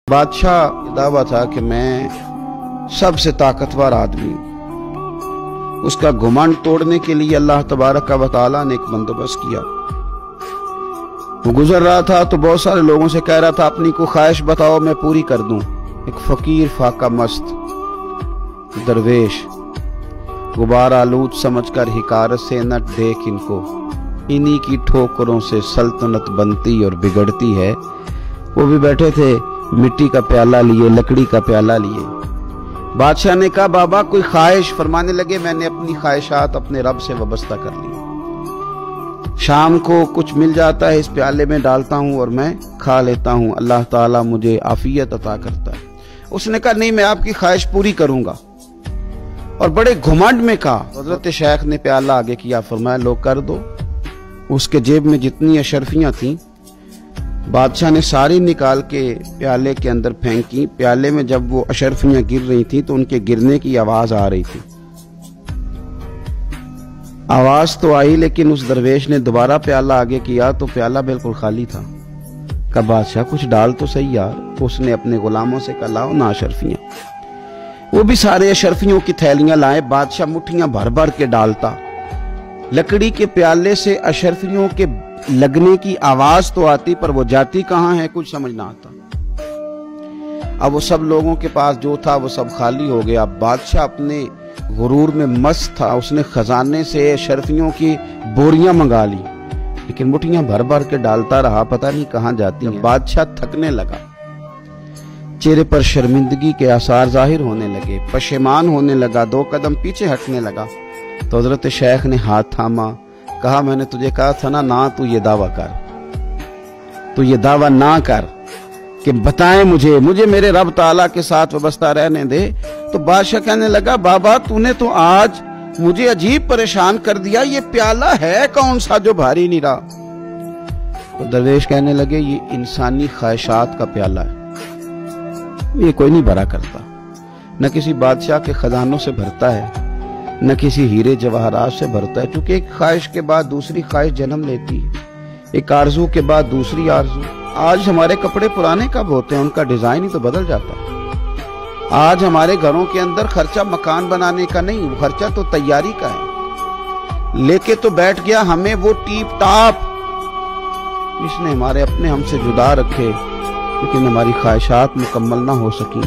بادشاہ کا دعویٰ تھا کہ میں سب سے طاقتور آدمی ہوں۔ اس کا گھمنڈ توڑنے کے لیے اللہ تبارک و تعالیٰ نے ایک بندوبست کیا۔ وہ گزر رہا تھا تو بہت سارے لوگوں سے کہہ رہا تھا اپنی کوئی خواہش بتاؤ میں پوری کر دوں۔ ایک فقیر فاقہ مست درویش غبار آلود سمجھ کر حکارت سے نٹ دیکھ ان کو، انہی کی ٹھوکروں سے سلطنت بنتی اور بگڑتی ہے۔ وہ بھی بیٹھے تھے، مٹی کا پیالہ لیے، لکڑی کا پیالہ لیے۔ بادشاہ نے کہا بابا کوئی خواہش؟ فرمانے لگے میں نے اپنی خواہشات اپنے رب سے وابستہ کر لی۔ شام کو کچھ مل جاتا ہے اس پیالے میں ڈالتا ہوں اور میں کھا لیتا ہوں، اللہ تعالیٰ مجھے عافیت عطا کرتا ہے۔ اس نے کہا نہیں میں آپ کی خواہش پوری کروں گا، اور بڑے گھمنڈ میں کہا۔ حضرت شیخ نے پیالہ آگے کیا، فرمایا لو کر دو۔ اس کے جیب میں جتنی اشرفیاں تھیں بادشاہ نے ساری نکال کے پیالے کے اندر پھینکی۔ پیالے میں جب وہ اشرفیاں گر رہی تھیں تو ان کے گرنے کی آواز آ رہی تھی۔ آواز تو آئی لیکن اس درویش نے دوبارہ پیالہ آگے کیا تو پیالہ بالکل خالی تھا۔ کہا بادشاہ کچھ ڈال تو صحیح یار۔ اس نے اپنے غلاموں سے کہا لاؤ نا اشرفیاں۔ وہ بھی سارے اشرفیوں کی تھیلیاں لائے۔ بادشاہ مٹھیاں بھر بھر کے ڈالتا۔ لکڑی کے پیالے سے اشرفیوں کے لگنے کی آواز تو آتی پر وہ جاتی کہاں ہے کچھ سمجھ نہ آتا۔ اب وہ سب لوگوں کے پاس جو تھا وہ سب خالی ہو گیا۔ بادشاہ اپنے غرور میں مست تھا، اس نے خزانے سے اشرفیوں کی بوریاں منگا لی لیکن مٹھیاں بھر بھر کے ڈالتا رہا، پتہ نہیں کہاں جاتی ہیں۔ بادشاہ تھکنے لگا، چہرے پر شرمندگی کے آثار ظاہر ہونے لگے، پشیمان ہونے لگا، 2 قدم پیچھے ہٹنے لگا۔ تو حضرت شیخ نے ہاتھ تھاما، کہا میں نے تجھے کہا تھا نا تو یہ دعویٰ کر، تو یہ دعویٰ نہ کر کہ بتائیں مجھے میرے رب تعالیٰ کے ساتھ وابستہ رہنے دے۔ تو بادشاہ کہنے لگا بابا تو نے تو آج مجھے عجیب پریشان کر دیا، یہ پیالہ ہے کون سا جو بھاری نہیں رہا؟ تو درویش کہنے لگے یہ انسانی خواہشات کا پیالہ ہے، یہ کوئی نہیں بھرا کرتا، نہ کسی بادشاہ کے خزانوں سے بھرتا ہے، نہ کسی ہیرے جواہرات سے بھرتا ہے، کیونکہ ایک خواہش کے بعد دوسری خواہش جنم لیتی ہے، ایک آرزو کے بعد دوسری آرزو۔ آج ہمارے کپڑے پرانے کب ہوتے ہیں؟ ان کا ڈیزائن ہی تو بدل جاتا ہے۔ آج ہمارے گھروں کے اندر خرچہ مکان بنانے کا نہیں، خرچہ تو تیاری کا ہے۔ لے کے تو بیٹھ گیا ہمیں وہ ٹیپ ٹاپ، اس نے ہمارے اپنے ہم سے جدا رکھے لیکن ہماری خواہشات مکمل نہ ہو سکی۔